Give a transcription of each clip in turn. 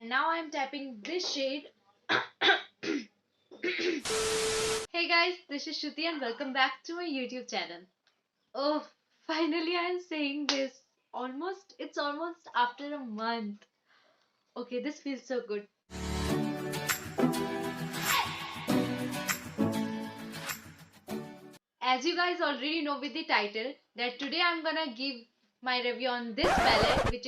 Now I'm tapping this shade. Hey guys, this is Shruti and welcome back to my YouTube channel. Oh, finally I'm saying this. It's almost after a month. Okay, this feels so good. As you guys already know with the title, that today I'm gonna give my review on this palette, which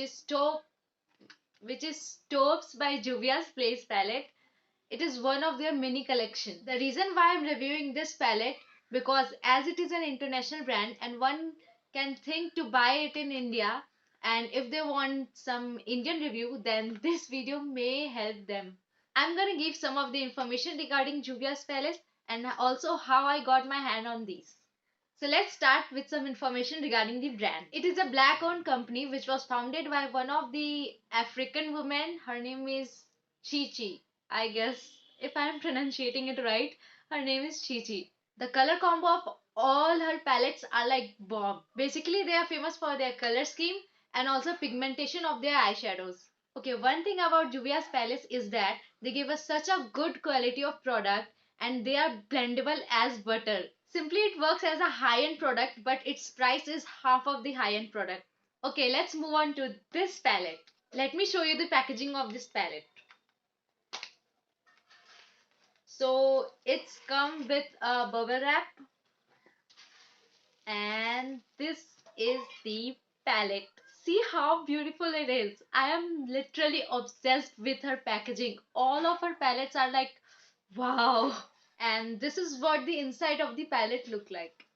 is Taupes by Juvia's Place palette. It is one of their mini collection. The reason why I'm reviewing this palette, because as it is an international brand and one can think to buy it in India, and if they want some Indian review, then this video may help them. I'm gonna give some of the information regarding Juvia's palette and also how I got my hand on these. So let's start with some information regarding the brand. It is a black owned company which was founded by one of the African women. Her name is Chi Chi. I guess if I am pronunciating it right, her name is Chi Chi. The color combo of all her palettes are like bomb. Basically, they are famous for their color scheme and also pigmentation of their eyeshadows. Okay, one thing about Juvia's palettes is that they give us such a good quality of product and they are blendable as butter. Simply, it works as a high-end product, but its price is half of the high-end product. Okay, let's move on to this palette. Let me show you the packaging of this palette. So it's come with a bubble wrap, and this is the palette. See how beautiful it is. I am literally obsessed with her packaging. All of her palettes are like wow. And this is what the inside of the palette look like.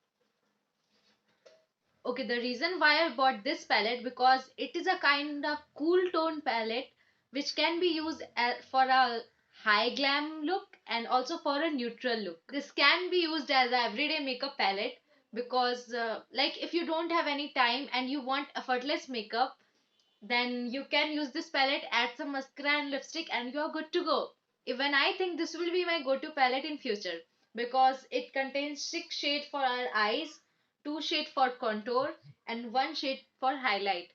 Okay, the reason why I bought this palette, because it is a kind of cool tone palette which can be used for a high glam look and also for a neutral look. This can be used as a everyday makeup palette because like if you don't have any time and you want effortless makeup, then you can use this palette, add some mascara and lipstick, and you are good to go. Even I think this will be my go-to palette in future because it contains 6 shades for our eyes, 2 shades for contour, and 1 shade for highlight.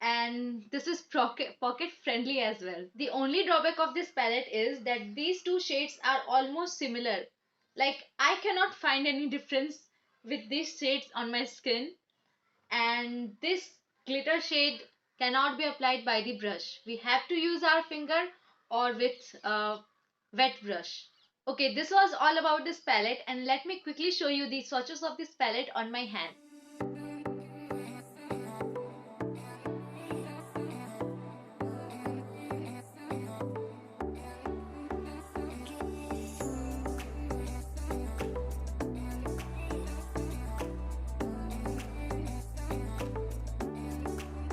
And this is pocket friendly as well. The only drawback of this palette is that these 2 shades are almost similar. Like I cannot find any difference with these shades on my skin, and this glitter shade cannot be applied by the brush. We have to use our finger or with a wet brush. Okay, this was all about this palette, and let me quickly show you the swatches of this palette on my hand.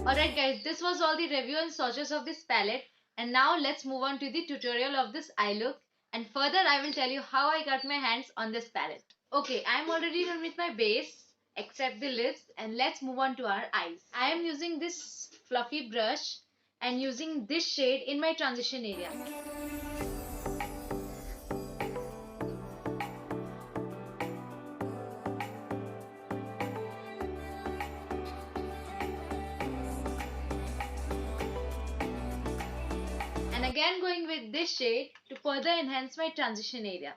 Alright guys, this was all the review and swatches of this palette, and now let's move on to the tutorial of this eye look, and further I will tell you how I got my hands on this palette. Okay, I'm already done with my base except the lips, and let's move on to our eyes. I am using this fluffy brush and using this shade in my transition area. And again going with this shade to further enhance my transition area.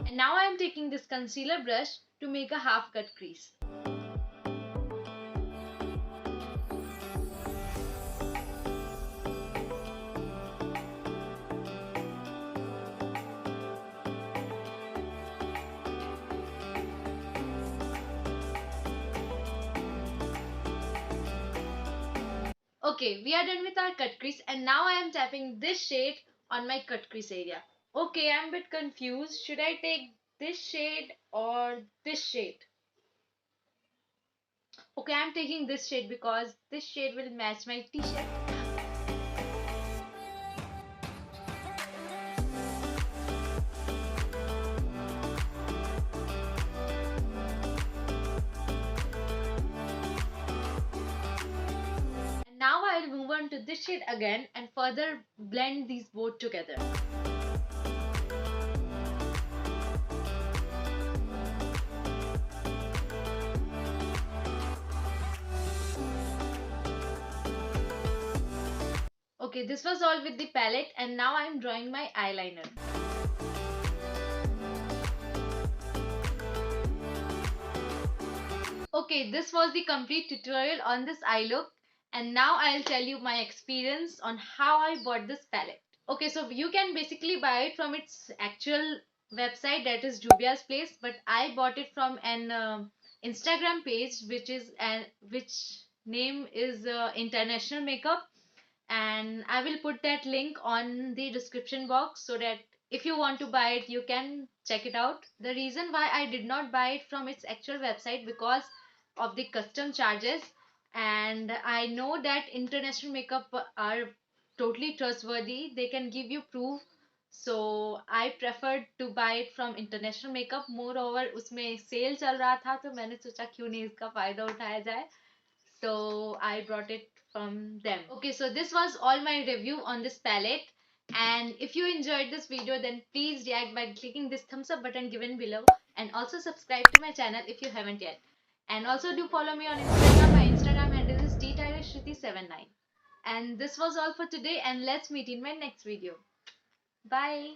And now I am taking this concealer brush to make a half cut crease. Okay, we are done with our cut crease, and now I am tapping this shade on my cut crease area. Okay, I'm a bit confused. Should I take this shade or this shade? Okay, I'm taking this shade because this shade will match my t-shirt. And now I'll move on to this shade again and further blend these both together. Okay, this was all with the palette and now I'm drawing my eyeliner. Okay, this was the complete tutorial on this eye look and now I'll tell you my experience on how I bought this palette. Okay, so you can basically buy it from its actual website, that is Juvia's Place, but I bought it from an Instagram page which name is International Makeup, and I will put that link on the description box so that if you want to buy it you can check it out. The reason why I did not buy it from its actual website because of the custom charges, and I know that International Makeup are totally trustworthy, they can give you proof, so I preferred to buy it from International Makeup. Moreover उसमें cell चल रहा था तो मैंने सोचा क्यों नहीं इसका फायदा उठाया जाए, so I brought it from them. Okay, so this was all my review on this palette, and if you enjoyed this video then please react by clicking this thumbs up button given below, and also subscribe to my channel if you haven't yet, and also do follow me on Instagram. My Instagram handle is dtylershruti79. And this was all for today, and let's meet in my next video. Bye.